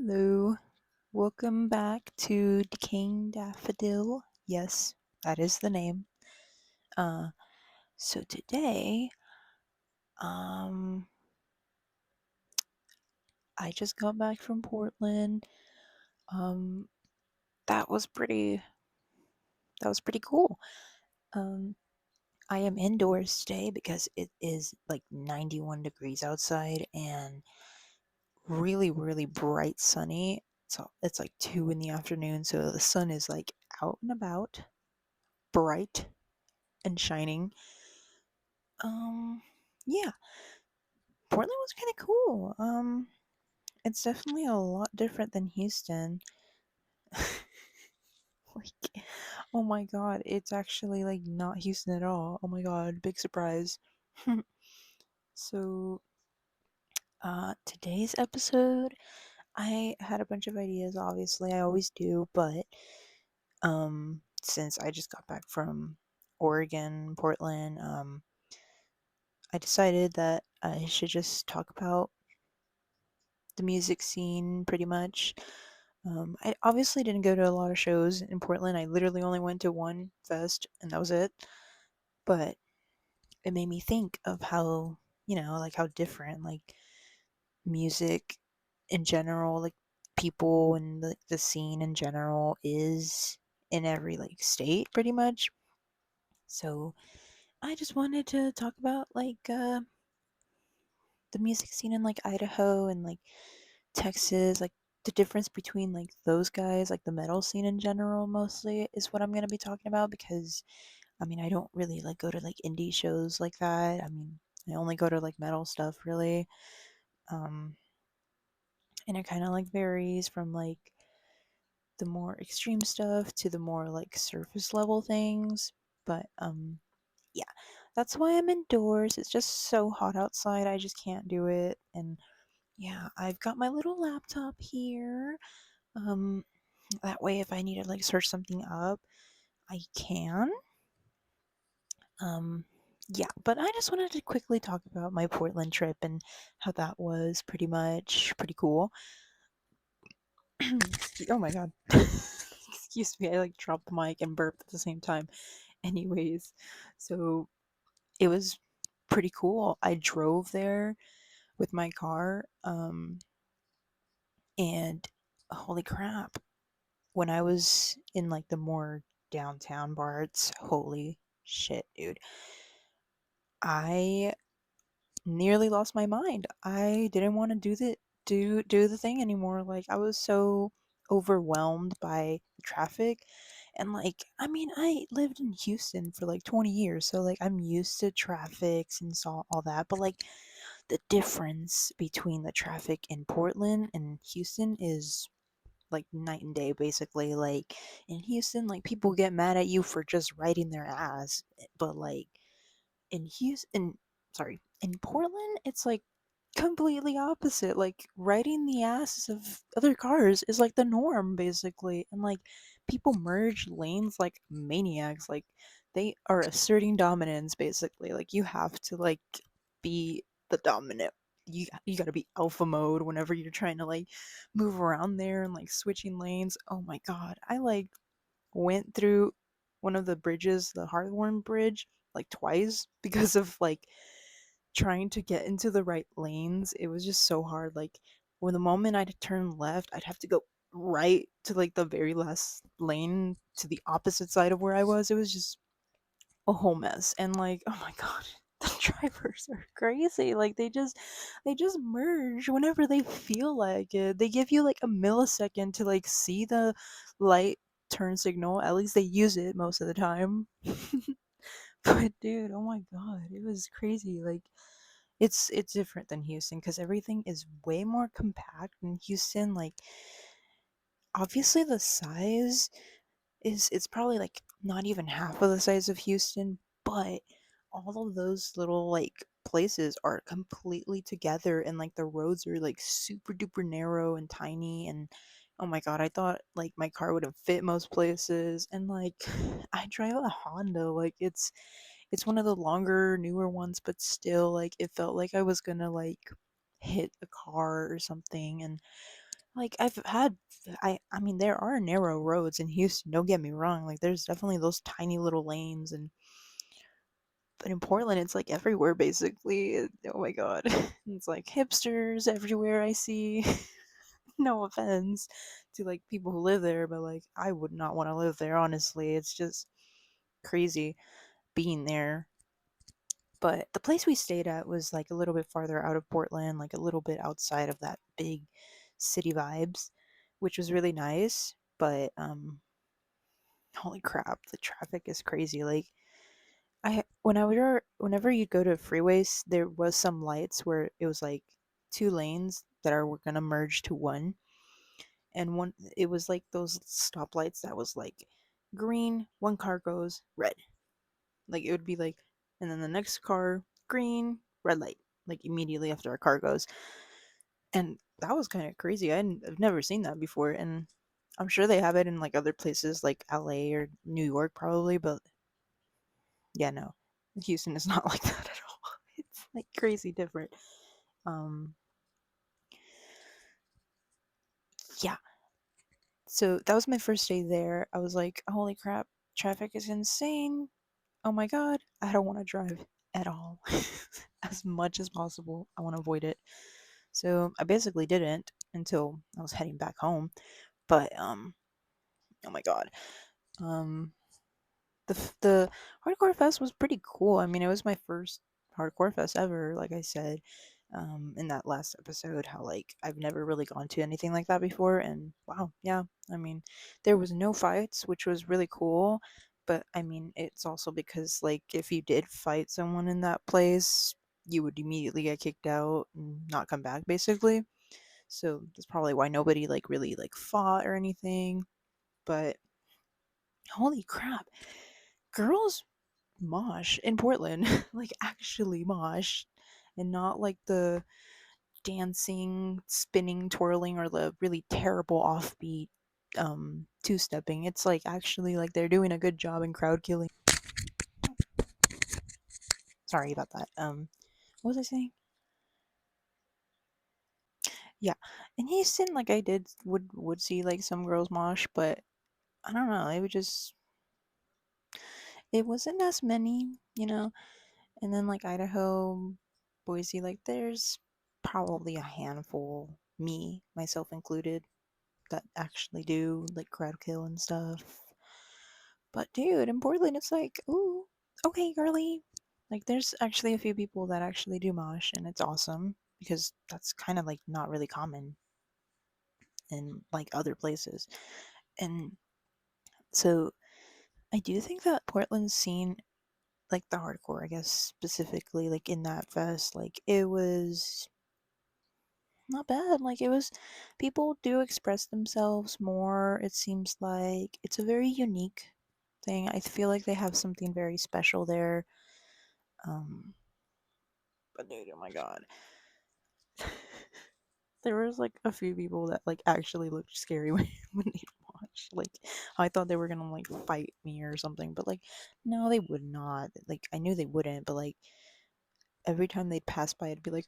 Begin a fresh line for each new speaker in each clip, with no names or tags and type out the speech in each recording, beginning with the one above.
Hello, welcome back to Decaying Daffodil. Yes, that is the name. Uh, so today, um, I just got back from Portland. Um, that was pretty. That was pretty cool. Um, I am indoors today because it is like 91 degrees outside and really, really bright sunny. So it's like 2 in the afternoon, so the sun is like out and about, bright and shining. Um, yeah, Portland was kind of cool. It's definitely a lot different than Houston. Like, oh my god, it's actually like not Houston at all. Oh my god, big surprise. So, today's episode, I had a bunch of ideas, obviously, I always do, but, since I just got back from Oregon, Portland, I decided that I should just talk about the music scene pretty much. I obviously didn't go to a lot of shows in Portland. I literally only went to one fest and that was it. But it made me think of how, like how different like music in general, like people and the scene in general is in every like state pretty much. So I just wanted to talk about like the music scene in like Idaho and like Texas, like the difference between like those guys, like the metal scene in general, mostly is what I'm gonna be talking about because I mean I don't really like go to like indie shows like that. I mean I only go to like metal stuff really, um, and it kind of like varies from like the more extreme stuff to the more like surface level things. But yeah, that's why I'm indoors. It's just so hot outside. I just can't do it, and yeah, I've got my little laptop here. Um, that way, if I need to like search something up, I can. Um, yeah, but I just wanted to quickly talk about my Portland trip and how that was pretty cool. Oh my god. Excuse me, I like dropped the mic and burped at the same time. Anyways, so it was pretty cool. I drove there with my car, and holy crap, when I was in like the more downtown parts, holy shit, dude. I nearly lost my mind. I didn't want to do the thing anymore. Like I was so overwhelmed by the traffic. And like I mean, I lived in Houston for like 20 years, so like I'm used to traffics and saw all that, but like the difference between the traffic in Portland and Houston is like night and day basically. Like in Houston, like people get mad at you for just riding their ass, but like in Houston, sorry, in Portland, it's like completely opposite. Like riding the asses of other cars is like the norm basically, and like people merge lanes like maniacs. Like they are asserting dominance basically. Like you have to like be the dominant. You got to be alpha mode whenever you're trying to like move around there and like switching lanes. Oh my god, I like went through one of the bridges, the Hawthorne Bridge, like twice because of like trying to get into the right lanes. It was just so hard. Like when the moment I'd turn left, I'd have to go right to like the very last lane to the opposite side of where I was. It was just a whole mess. And like, oh my god, the drivers are crazy. Like they just merge whenever they feel like it. They give you like a millisecond to like see the light turn signal. At least they use it most of the time. But dude, oh my god, it was crazy. Like it's different than Houston because everything is way more compact in Houston. Like obviously the size is it's probably like not even half of the size of Houston, but all of those little like places are completely together and like the roads are like super duper narrow and tiny, and oh my god, I thought like my car wouldn't fit most places, and like I drive a Honda, like it's one of the longer newer ones, but still like it felt like I was gonna like hit a car or something. And Like I've had I mean there are narrow roads in Houston, don't get me wrong. Like there's definitely those tiny little lanes and but in Portland it's like everywhere basically. Oh my god. It's like hipsters everywhere I see. No offense to like people who live there, but like I would not want to live there honestly. It's just crazy being there. But the place we stayed at was like a little bit farther out of Portland, like a little bit outside of that big city vibes, which was really nice. But holy crap, the traffic is crazy. Like whenever you go to freeways, there was some lights where it was like two lanes that are were gonna merge to one, and one it was like those stoplights that was like green, one car goes red. Like it would be like, and then the next car, green, red light, like immediately after a car goes. And that was kind of crazy. I've never seen that before. And I'm sure they have it in like other places like LA or New York probably, but yeah, no. Houston is not like that at all. It's like crazy different. Um, yeah. So that was my first day there. I was like, holy crap, traffic is insane. Oh my god, I don't want to drive at all. As much as possible, I want to avoid it. So I basically didn't until I was heading back home. But oh my god, um, the hardcore fest was pretty cool. I mean, it was my first hardcore fest ever. Like I said, in that last episode, how like I've never really gone to anything like that before, and wow, yeah. I mean, there was no fights, which was really cool. But I mean, it's also because like if you did fight someone in that place, you would immediately get kicked out and not come back, basically. So that's probably why nobody like really like fought or anything. But holy crap, girls mosh in Portland, like actually mosh, and not like the dancing, spinning, twirling, or the really terrible offbeat two stepping. It's like actually like they're doing a good job in crowd killing. Sorry about that. What was I saying? Yeah, in Houston, like I did would see like some girls mosh, but I don't know. It would just it wasn't as many, you know. And then like Idaho, Boise, like there's probably a handful, me, myself included, that actually do like crowd kill and stuff. But dude, in Portland, it's like, ooh, okay, girly. Like there's actually a few people that actually do mosh, and it's awesome because that's kind of like not really common in like other places. And so I do think that Portland's scene, like the hardcore, I guess specifically, like in that fest, like it was not bad. Like it was, people do express themselves more. It seems like it's a very unique thing. I feel like they have something very special there. Um, but dude, oh my god, there was like a few people that like actually looked scary when they watched. Like I thought they were gonna like fight me or something, but like no, they would not. Like I knew they wouldn't, but like every time they'd pass by, I'd be like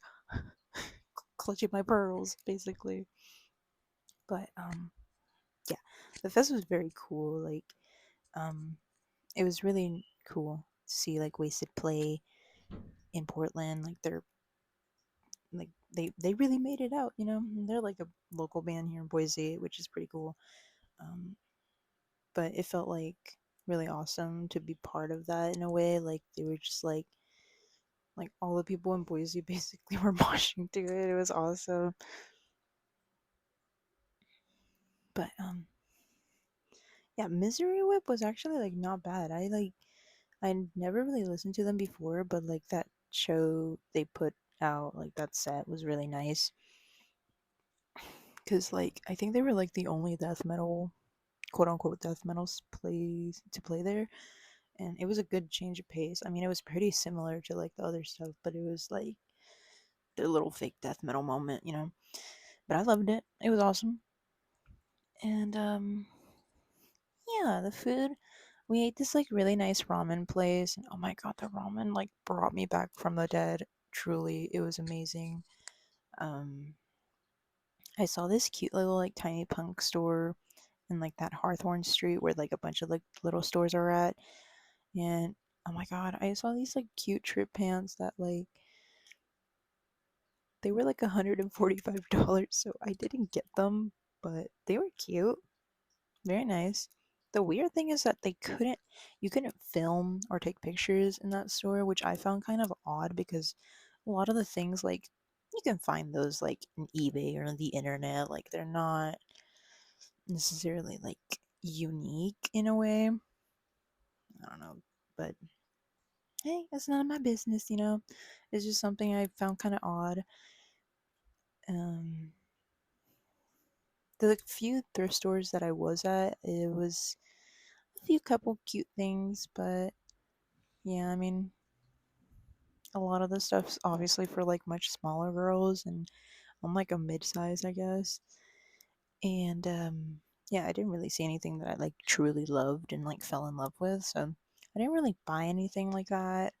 clutching my pearls, basically. But yeah, the fest was very cool. Like um, it was really cool to see like Wasted play in Portland. Like they're like they really made it out. You know, they're like a local band here in Boise, which is pretty cool. Um, but it felt like really awesome to be part of that in a way. Like they were just like all the people in Boise basically were moshing to it. It was awesome. But yeah, Misery Whip was actually like not bad. I never really listened to them before, but like that show they put out, like that set was really nice. Cause like I think they were like the only death metal, quote unquote death metal plays to play there, and it was a good change of pace. I mean, it was pretty similar to like the other stuff, but it was like their little fake death metal moment, you know. But I loved it. It was awesome. And yeah, the food. We ate this like really nice ramen place, and oh my god, the ramen like brought me back from the dead. Truly, it was amazing. Um, I saw this cute little like tiny punk store in like that Hawthorne Street where like a bunch of like little stores are at. And oh my god, I saw these like cute trip pants that like they were like $145, so I didn't get them, but they were cute. Very nice. The weird thing is that you couldn't film or take pictures in that store, which I found kind of odd because a lot of the things like you can find those like in eBay or on the internet, like they're not necessarily like unique in a way. I don't know, but hey, it's none of my business, you know. It's just something I found kind of odd. Um, the few thrift stores that I was at, it was a few couple cute things, but yeah, I mean, a lot of the stuff's obviously for like much smaller girls, and I'm like a mid-size, I guess. And yeah, I didn't really see anything that I like truly loved and like fell in love with, so I didn't really buy anything like that.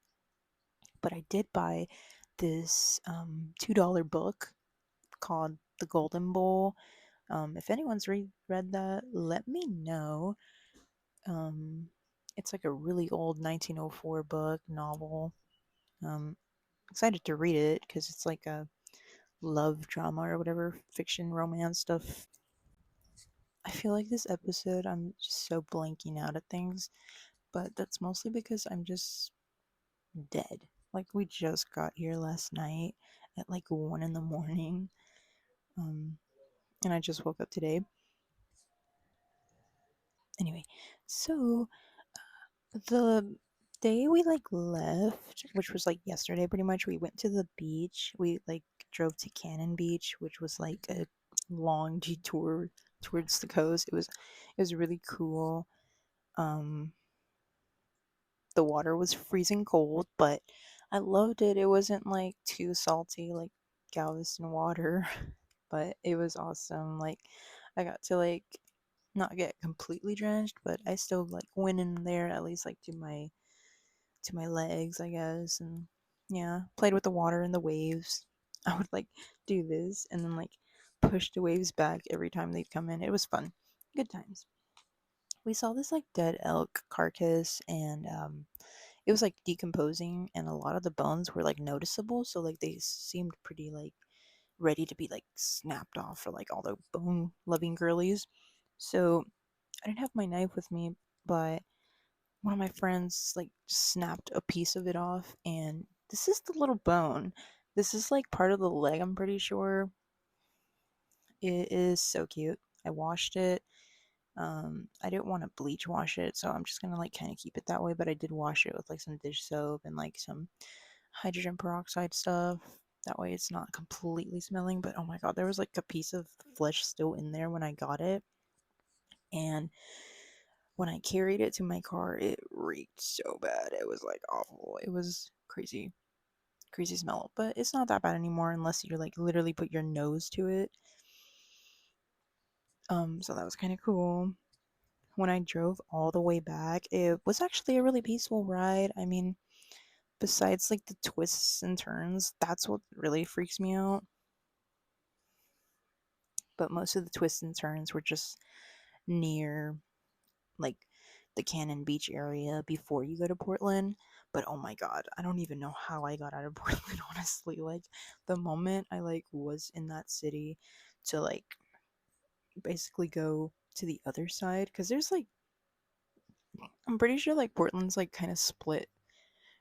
But I did buy this $2 book called The Golden Bowl. If anyone's read that, let me know. Um, it's like a really old 1904 book novel. Um, Excited to read it because it's like a love drama or whatever, fiction, romance stuff. I feel like this episode I'm just so blanking out at things, but that's mostly because I'm just dead. Like we just got here last night at like 1 in the morning. Um, and I just woke up today. Anyway, so the day we like left, which was like yesterday pretty much, we went to the beach. We like drove to Cannon Beach, which was like a long detour towards the coast. It was really cool. Um the water was freezing cold, but I loved it. It wasn't like too salty like Galveston water, but it was awesome. Like I got to like not get completely drenched, but I still like went in there at least like to my legs, I guess, and yeah, played with the water and the waves. I would like do this and then like push the waves back every time they'd come in. It was fun. Good times. We saw this like dead elk carcass and it was like decomposing and a lot of the bones were like noticeable, so like they seemed pretty like ready to be like snapped off for like all the bone loving girlies. So I didn't have my knife with me, but one of my friends like snapped a piece of it off, and this is the little bone. This is like part of the leg, I'm pretty sure. It is so cute. I washed it. I didn't want to bleach wash it, so I'm just gonna like kind of keep it that way, but I did wash it with like some dish soap and like some hydrogen peroxide stuff. That way it's not completely smelling, but oh my god, there was like a piece of flesh still in there when I got it. And when I carried it to my car, it reeked so bad. It was like awful. It was crazy, crazy smell. But it's not that bad anymore unless you like literally put your nose to it. So that was kind of cool. When I drove all the way back, it was actually a really peaceful ride. I mean, besides like the twists and turns, that's what really freaks me out. But most of the twists and turns were just near like the Cannon Beach area before you go to Portland. But oh my god, I don't even know how I got out of Portland, honestly. Like the moment I like was in that city to like basically go to the other side, because there's like I'm pretty sure like Portland's like kind of split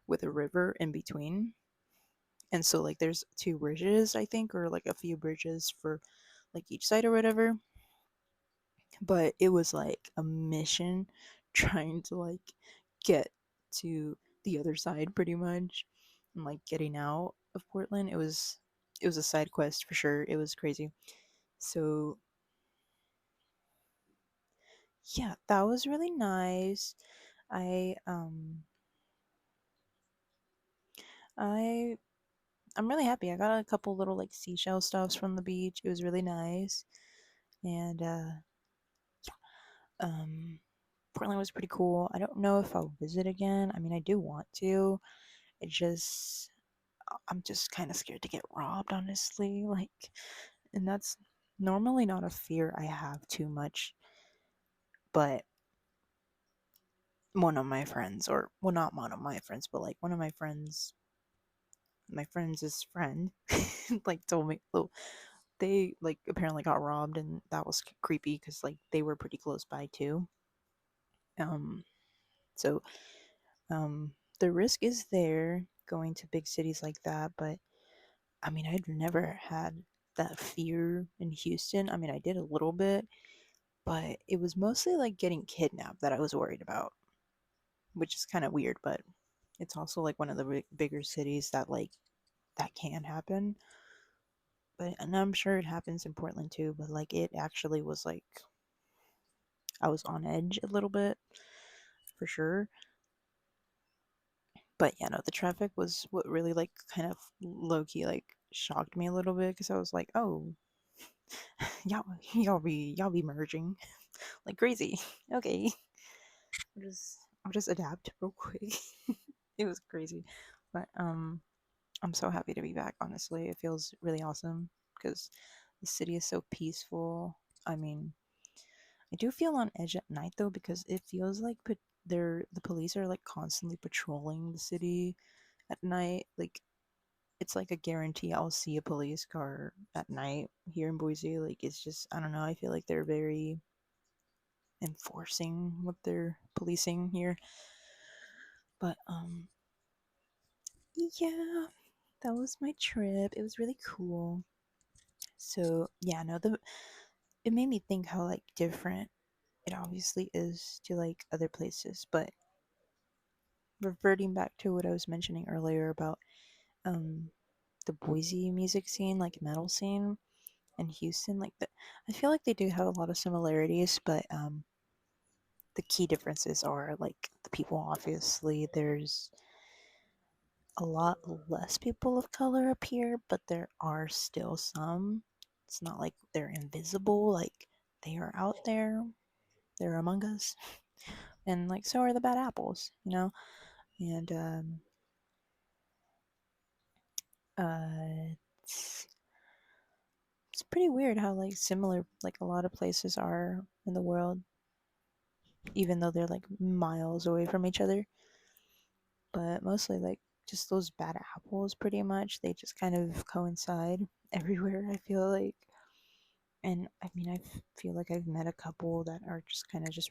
with a river in between. And so like there's two bridges, I think, or like a few bridges for like each side or whatever. But it was like a mission trying to like get to the other side pretty much and like getting out of Portland. It was a side quest for sure. It was crazy. So yeah, that was really nice. I um I I'm really happy. I got a couple little like seashell stuffs from the beach. It was really nice. And um Portland was pretty cool. I don't know if I'll visit again. I mean, I do want to. It just I'm just kind of scared to get robbed, honestly. Like, and that's normally not a fear I have too much, but one of my friends, or well, not one of my friends, but like one of my friends' friend, like told me, oh, they like apparently got robbed, and that was creepy because like they were pretty close by too. Um, so the risk is there going to big cities like that, but I mean, I'd never had that fear in Houston. I mean, I did a little bit, but it was mostly like getting kidnapped that I was worried about, which is kind of weird, but it's also like one of the bigger cities that like that can happen. But and I'm sure it happens in Portland too, but like it actually was like I was on edge a little bit for sure. But yeah, no, the traffic was what really like kind of low key like shocked me a little bit because I was like, oh, y'all be merging like crazy. Okay, I'll just adapt real quick. It was crazy, but I'm so happy to be back. Honestly, it feels really awesome because the city is so peaceful. I mean, I do feel on edge at night though because it feels like the police are like constantly patrolling the city at night. Like it's like a guarantee I'll see a police car at night here in Boise. Like it's just I don't know. I feel like they're very enforcing what they're policing here. But yeah, that was my trip. It was really cool. So yeah, no, the it made me think how like different it obviously is to like other places. But reverting back to what I was mentioning earlier about um the Boise music scene, like metal scene in Houston, like I feel like they do have a lot of similarities, but the key differences are like the people. Obviously, there's a lot less people of color up here, but there are still some. It's not like they're invisible, like they are out there, they're among us. And like so are the bad apples, you know? And it's, it's pretty weird how like similar like a lot of places are in the world, even though they're like miles away from each other. But mostly like just those bad apples pretty much. They just kind of coincide everywhere, I feel like. And I mean, feel like I've met a couple that are just kind of just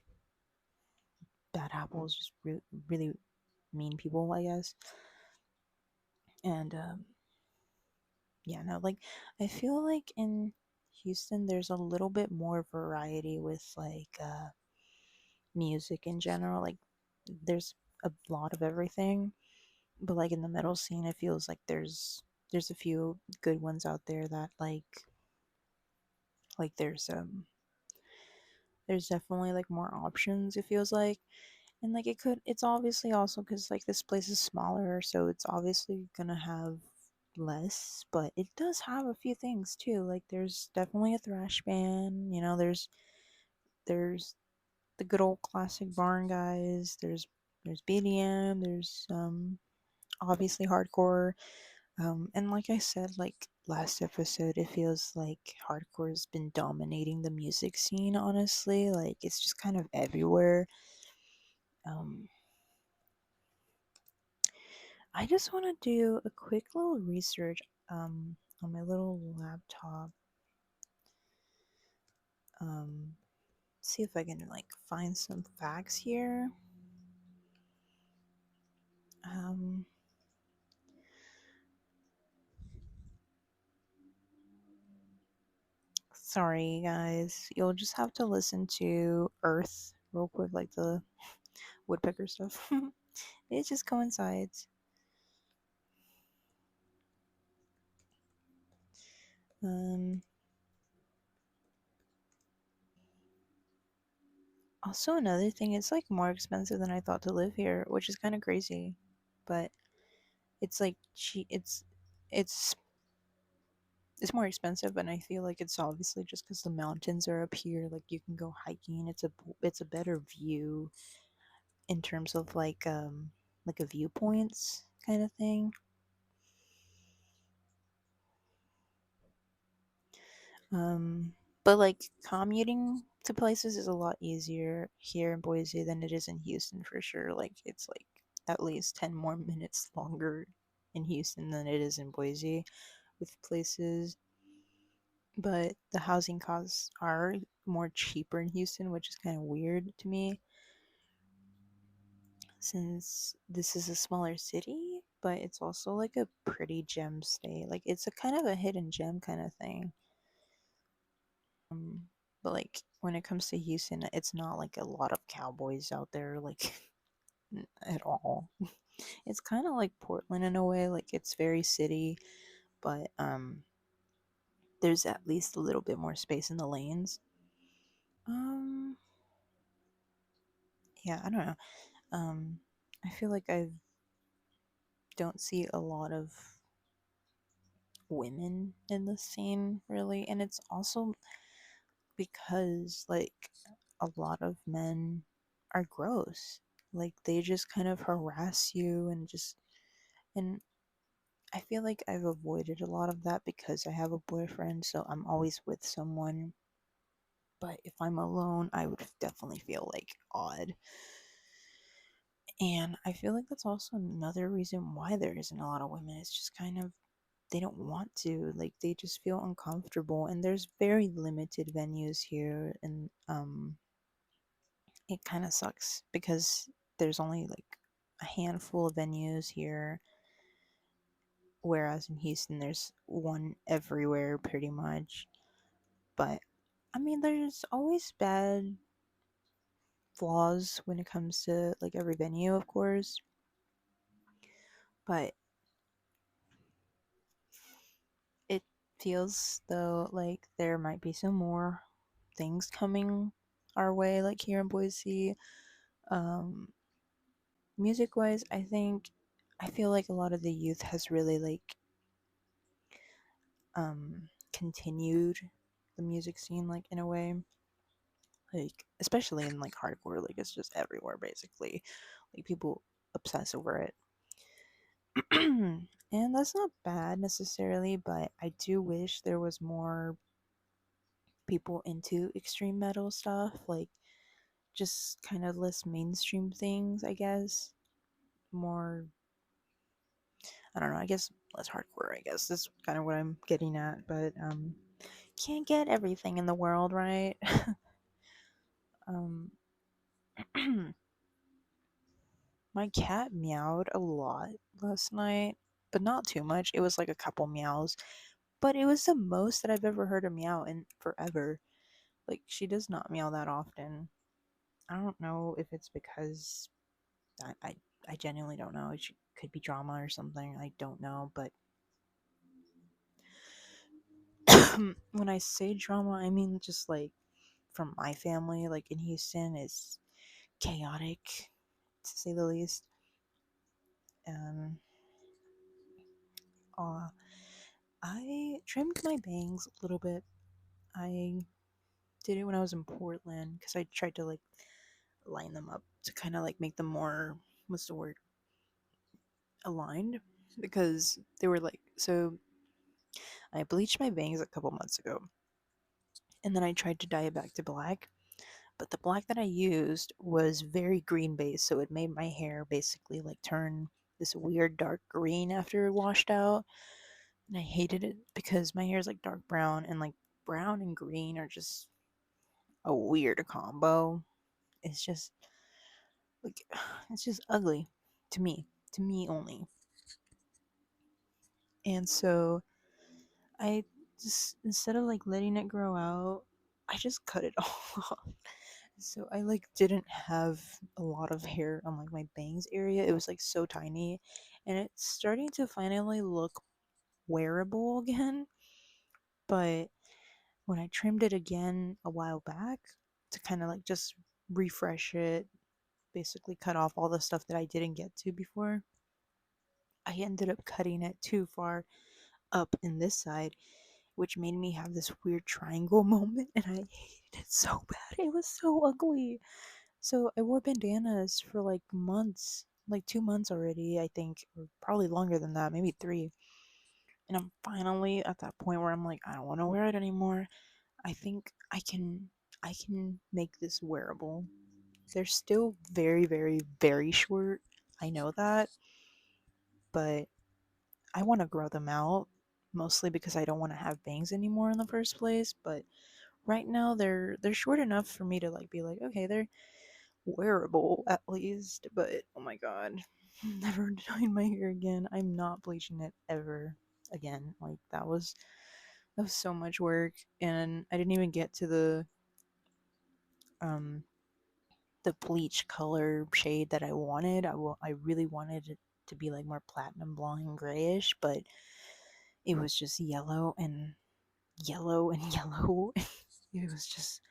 bad apples, just really mean people, I guess. And yeah, no, like I feel like in Houston, there's a little bit more variety with like music in general. Like there's a lot of everything, but like in the metal scene, it feels like there's a few good ones out there that like there's definitely like more options. It feels like. And like it's obviously also because like this place is smaller, so it's obviously gonna have less, but it does have a few things too. Like there's definitely a thrash band, there's the good old classic barn guys, there's BDM, there's obviously hardcore. And like I said, like last episode, it feels like hardcore has been dominating the music scene, honestly. Like it's just kind of everywhere. Um I just want to do a quick little research on my little laptop. Um, see if I can like find some facts here. Um, sorry guys, you'll just have to listen to Earth real quick, like the woodpecker stuff. It just coincides. Um, Also another thing, it's like more expensive than I thought to live here, which is kind of crazy. But it's like cheap. It's it's more expensive, and I feel like it's obviously just because the mountains are up here. Like you can go hiking. It's a better view in terms of like a viewpoints kind of thing. Um, but like commuting to places is a lot easier here in Boise than it is in Houston for sure. Like it's like at least 10 more minutes longer in Houston than it is in Boise with places. But the housing costs are more cheaper in Houston, which is kind of weird to me since this is a smaller city, but it's also like a pretty gem state. Like it's a kind of a hidden gem kind of thing. Um, but like when it comes to Houston, it's not like a lot of cowboys out there, like at all. It's kind of like Portland in a way, like it's very city, but there's at least a little bit more space in the lanes. Um, yeah, I don't know. Um, I feel like I don't see a lot of women in the scene really, and it's also because like a lot of men are gross. Like they just kind of harass you and just and I feel like I've avoided a lot of that because I have a boyfriend, so I'm always with someone. But if I'm alone, I would definitely feel like odd. And I feel like that's also another reason why there isn't a lot of women. It's just kind of they don't want to. Like they just feel uncomfortable and there's very limited venues here and it kind of sucks because there's only like a handful of venues here, whereas in Houston there's one everywhere pretty much. But I mean, there's always bad flaws when it comes to like every venue, of course. But it feels though like there might be some more things coming our way, like here in Boise. Um, music wise, I feel like a lot of the youth has really like continued the music scene like in a way like especially in like hardcore like it's just everywhere basically like people obsess over it. And that's not bad necessarily, but I do wish there was more people into extreme metal stuff like just kind of less mainstream things, I guess. More, I don't know, I guess less hardcore, I guess. That's kind of what I'm getting at, but can't get everything in the world, right? um my cat meowed a lot last night, but not too much. It was like a couple meows, but it was the most that I've ever heard her meow in forever. Like she does not meow that often. I don't know if it's because I I, I genuinely don't know. It could be drama or something. I don't know, but when I say drama, I mean just like from my family, like in Houston, is chaotic to say the least. Um, uh, I trimmed my bangs a little bit. I did it when I was in Portland because I tried to like line them up to kind of like make them more, what's the word, aligned because they were like so. I bleached my bangs a couple months ago, and then I tried to dye it back to black. But the black that I used was very green based, so it made my hair basically like turn this weird dark green after it washed out. And I hated it because my hair is like dark brown, and like brown and green are just a weird combo. It's just like it's just ugly to me only. And so I just instead of like letting it grow out, I just cut it all off. So I like didn't have a lot of hair on like my bangs area. It was like so tiny and it's starting to finally look wearable again. But when I trimmed it again a while back to kind of like just refresh it, basically cut off all the stuff that I didn't get to before, I ended up cutting it too far up in this side, which made me have this weird triangle moment and I hated it so bad. It was so ugly. So I wore bandanas for like months, like 2 months already, I think, or probably longer than that, maybe three. and I'm finally at that point where I'm like, I don't want to wear it anymore. I think I can make this wearable. They're still very, very, very short. I know that, but I want to grow them out mostly because I don't want to have bangs anymore in the first place. But right now they're short enough for me to like be like, okay, they're wearable at least. But oh my god, never dyeing my hair again. I'm not bleaching it ever again. Like that was so much work, and I didn't even get to um the bleach color shade that I wanted. I really wanted it to be like more platinum blonde and grayish, but it was just yellow and yellow and yellow. It was just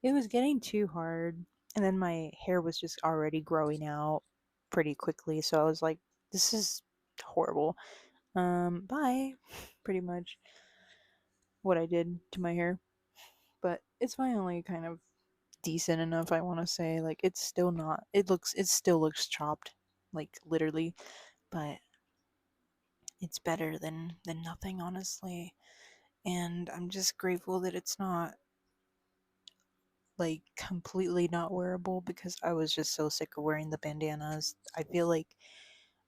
it was getting too hard. And then my hair was just already growing out pretty quickly, so I was like, this is horrible. Bye. Pretty much what I did to my hair. But it's finally kind of decent enough, I want to say. Like it's still not it still looks chopped, like literally, but it's better than nothing, honestly. And I'm just grateful that it's not like completely not wearable because I was just so sick of wearing the bandanas. I feel like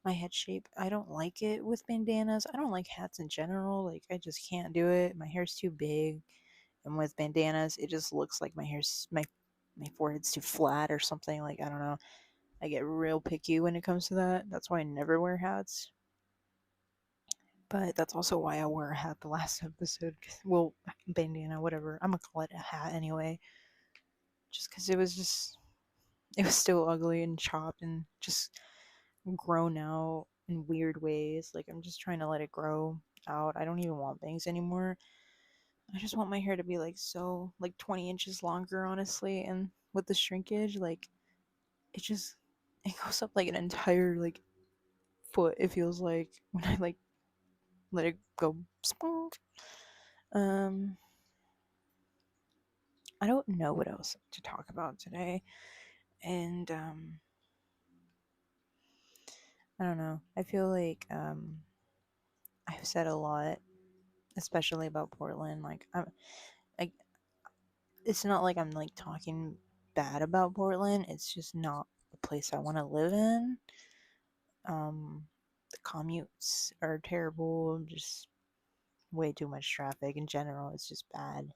my head shape, I don't like it with bandanas. I don't like hats in general. Like I just can't do it. My hair's too big. And with bandanas, it just looks like my forehead's too flat or something. Like I don't know. I get real picky when it comes to that. That's why I never wear hats. But that's also why I wore a hat the last episode. Well, bandana, whatever. I'm gonna call it a hat anyway. Just because it was still ugly and chopped and just grown out in weird ways. Like I'm just trying to let it grow out. I don't even want bangs anymore. I just want my hair to be like so like 20 inches longer, honestly. And with the shrinkage, like it just it goes up like an entire like foot. It feels like when I like let it go. Um, I don't know what else to talk about today, and I don't know. I feel like I've said a lot, especially about Portland. I, it's not like I'm like talking bad about Portland. It's just not a place I want to live in. The commutes are terrible. Just way too much traffic in general. It's just bad.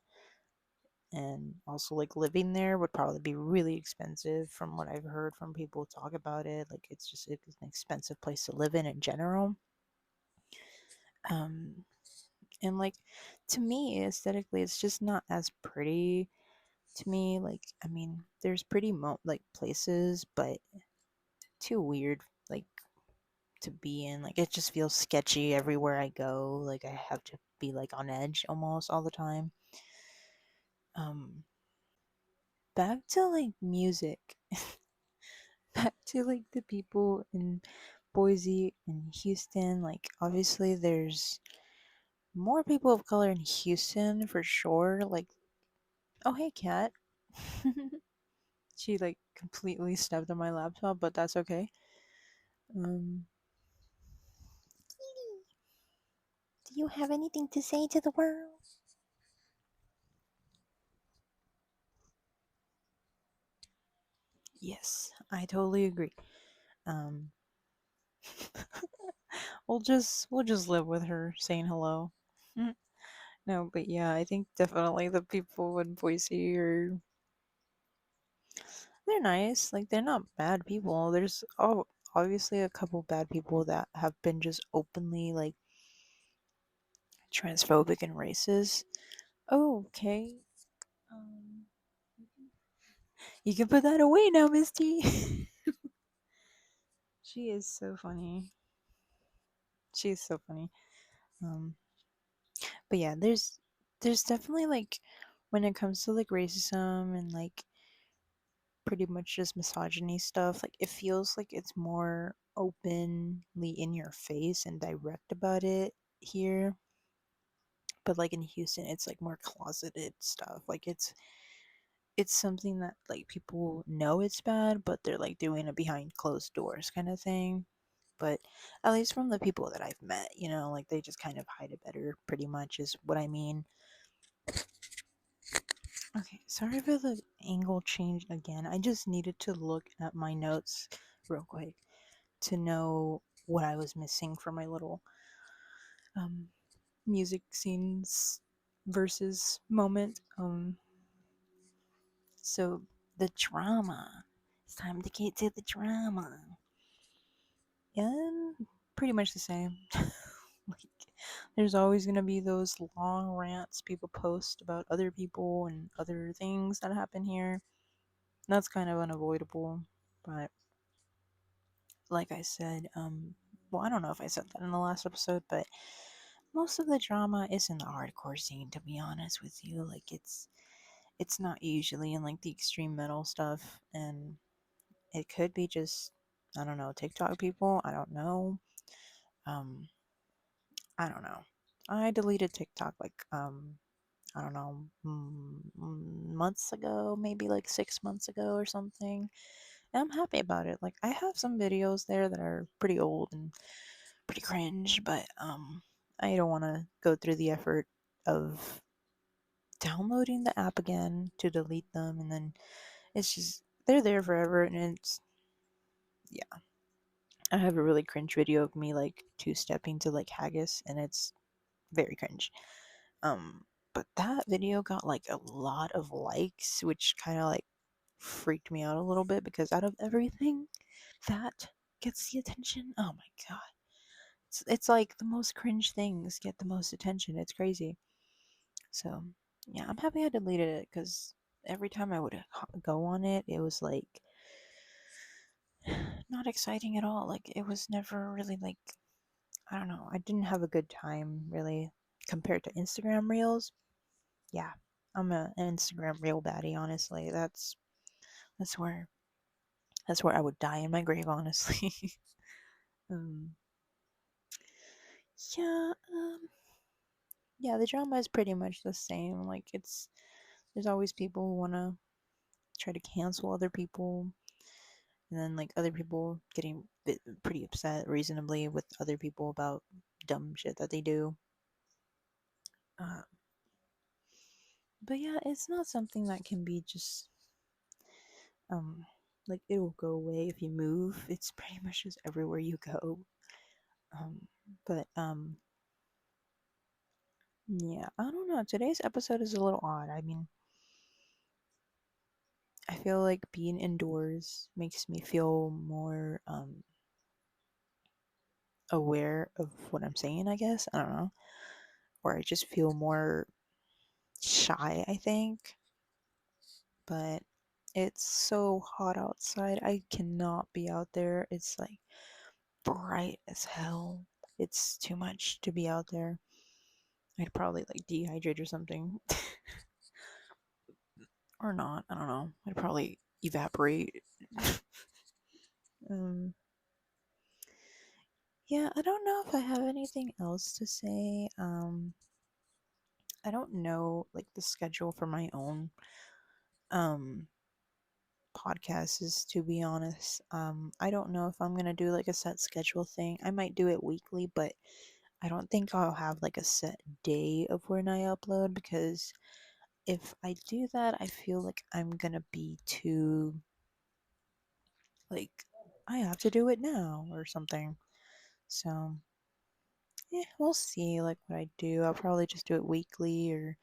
And also, like living there would probably be really expensive from what I've heard from people talk about it. Like it's an expensive place to live in general. Um, and like to me aesthetically, it's just not as pretty to me. Like I mean, there's pretty like places, but too weird. Like to be in. Like it just feels sketchy everywhere I go. Like I have to be like on edge almost all the time. Um, back to like music. Back to like the people in Boise and Houston. Like obviously there's more people of color in Houston for sure. Like oh hey cat. She like completely stepped on my laptop, but that's okay. Um do you have anything to say to the world? Yes, I totally agree. Um we'll just live with her saying hello. Mm. No, but yeah, I think definitely the people in Boise are they're nice. Like they're not bad people. There's obviously a couple bad people that have been just openly like transphobic and racist. Oh, okay. Um, you can put that away now, Misty. She is so funny. She is so funny. Um, but yeah, there's definitely like when it comes to like racism and like pretty much just misogyny stuff, like it feels like it's more openly in your face and direct about it here. But like in Houston, it's like more closeted stuff. Like it's something that like people know it's bad, but they're like doing it behind closed doors kind of thing. but at least from the people that I've met, like they just kind of hide it better, pretty much, is what I mean. Okay, sorry for the angle change again. I just needed to look at my notes real quick to know what I was missing for my little um, music scenes versus moment. So the drama. It's time to get to the drama. And pretty much the same. Like, there's always gonna be those long rants people post about other people and other things that happen here. That's kind of unavoidable, but like I said, well, I don't know if I said that in the last episode, but most of the drama is in the hardcore scene, to be honest with you. Like, it's not usually in like the extreme metal stuff, and it could be just, I don't know, TikTok people. I don't know. Um, I don't know. I deleted TikTok like I don't know, months ago, maybe like 6 months ago or something. And I'm happy about it. Like, I have some videos there that are pretty old and pretty cringe, but I don't want to go through the effort of downloading the app again to delete them, and then it's just they're there forever, and it's yeah. I have a really cringe video of me like two-stepping to like haggis, and it's very cringe. Um, but that video got like a lot of likes, which kind of like freaked me out a little bit because out of everything that gets the attention, oh my god, it's like the most cringe things get the most attention. It's crazy. So yeah, I'm happy I deleted it because every time I would go on it, it was like not exciting at all. Like, it was never really like, I don't know. I didn't have a good time really compared to Instagram Reels. Yeah, I'm an Instagram Reel baddie. Honestly, that's where that's where I would die in my grave. Honestly, um, yeah, yeah. The drama is pretty much the same. Like, there's always people who wanna try to cancel other people, and then like other people getting pretty upset reasonably with other people about dumb shit that they do. Uh, but yeah, it's not something that can be just um like it'll go away if you move. It's pretty much just everywhere you go. Um, but yeah, I don't know. Today's episode is a little odd. I mean, I feel like being indoors makes me feel more aware of what I'm saying, I guess. I don't know. Or I just feel more shy, I think. But it's so hot outside. I cannot be out there. It's like bright as hell. It's too much to be out there. I'd probably like dehydrate or something. Or not. I don't know. I'd probably evaporate. um, yeah, I don't know if I have anything else to say. I don't know like the schedule for my own um podcast is, to be honest. I don't know if I'm gonna do like a set schedule thing. I might do it weekly, but I don't think I'll have like a set day of when I upload, because if I do that, I feel like I'm gonna be too like I have to do it now or something. So yeah, we'll see like what I do. I'll probably just do it weekly, or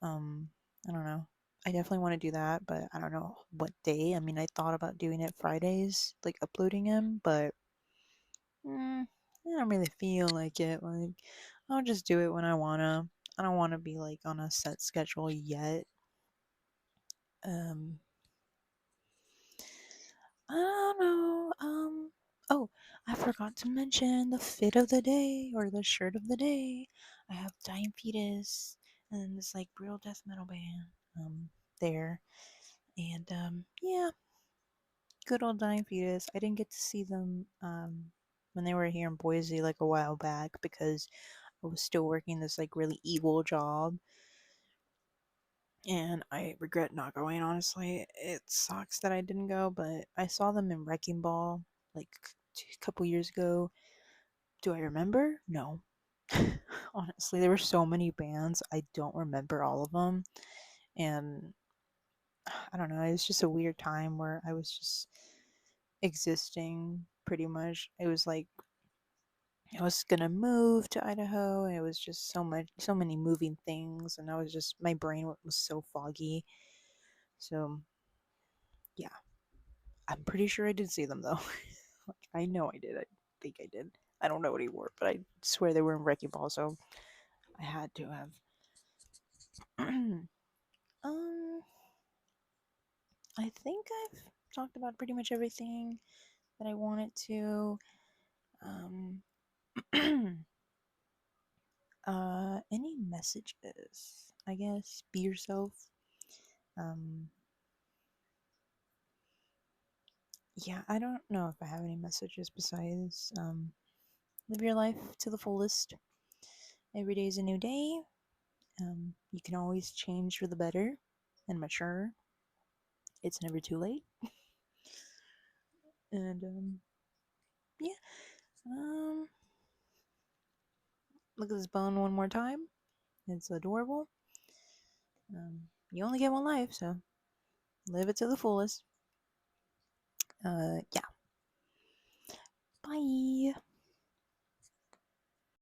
um I don't know. I definitely want to do that, but I don't know what day. I mean, I thought about doing it Fridays, like uploading them, but I don't really feel like it. Like, I'll just do it when I wanna. I don't want to be like on a set schedule yet. Um, I don't know. Oh, I forgot to mention the fit of the day, or the shirt of the day. I have Dying Fetus and this like real death metal band there, and yeah, good old Dying Fetus. I didn't get to see them when they were here in Boise like a while back because I was still working this like really evil job, and I regret not going. Honestly, it sucks that I didn't go, but I saw them in Wrecking Ball like a couple years ago. Do I remember? No. Honestly, there were so many bands. I don't remember all of them. And I don't know. It was just a weird time where I was just existing pretty much. It was like I was gonna move to Idaho, and it was just so many moving things, and I was just my brain was so foggy. So yeah, I'm pretty sure I did see them though. Like, I know I did. I think I did. I don't know anymore, but I swear they were in Wrecking Ball, so I had to have. um, I think I've talked about pretty much everything that I wanted to. Um, any messages? I guess be yourself. Um, yeah, I don't know if I have any messages besides live your life to the fullest. Every day is a new day. You can always change for the better and mature. It's never too late. And yeah. Um, look at this bone one more time. It's adorable. You only get one life, so live it to the fullest. Yeah. Bye.